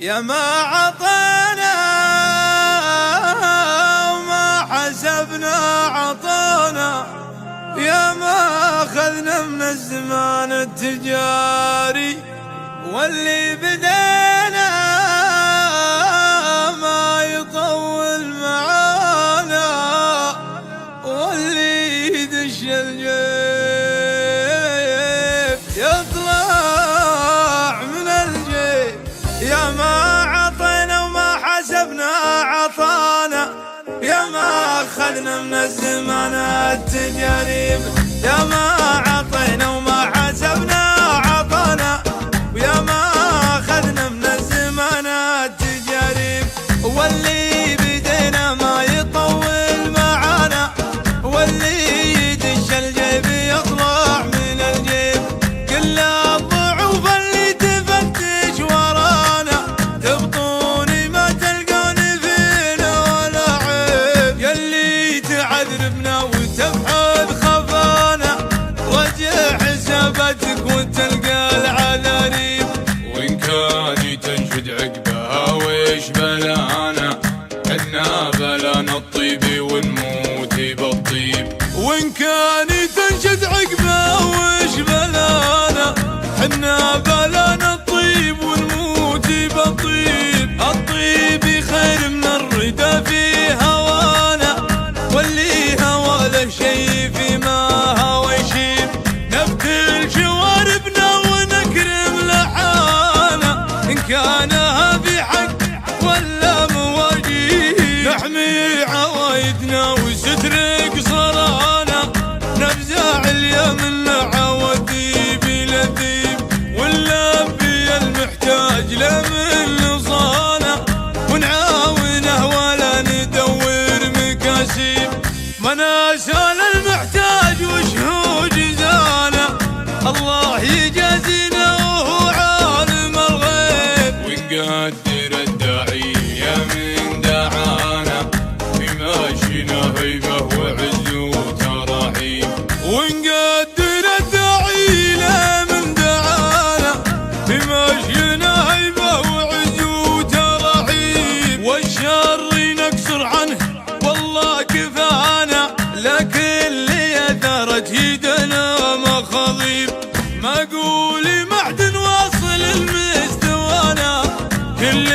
يا ما عطانا وما حسبنا عطانا، يا ما أخذنا من الزمان التجاري واللي بدينا ما يطول معانا، واللي يدش الجيب يطلع من الجيب. يا ما عطينا وما حسبنا عطانا، يا ما أخذنا من الزمان التجاري، يا ما عطينا وما حسبنا عطانا، ويا ما أخذنا من الزمان التجاري واللي بدينا ما يطول معانا، واللي يدش الجيب يطلع من الجيب. كل الضعوف اللي تفتش ورانا تبطوني ما تلقوني فينا ولا عيب، يلي تعذبنا وتبحث خفانا رجع حساباتك وتلقى العذاريب. وإن كان تنشد عقبها ويش بلانا، عدنا بلانا الطيب ونموت بالطيب. وإن كان تنشد عقبها ويش بلانا، حنا بلانا الطيب ونموت بالطيب. الطيب خير من الردى في هوانا، واللي هوى له شي فيما هوى يشيب. نبتل شواربنا ونكرم لحانا، إن كانها في حق ولا مواجيب. نحمي عوايدنا وستر قصرانا، نفزع اليمن عوديب لذيب. ونلبي المحتاج لمن نصانا، ونعاونه ولا ندور مكاسيب. مناسال المحتاج وشهود جزانا، الله يجازينا وهو عالم الغيب. ونقدر الداعية من دعانا، في ماشينا هيبة وعز وتراحيب. ونقدر الداعي له من دعانا، في مشينا هيبة وعز وترحيب. والشر نكسر عنه والله كفانا، لكن اللي اثرت يدنا مخاضيب. ما قولي معدن واصل المستوانا، كل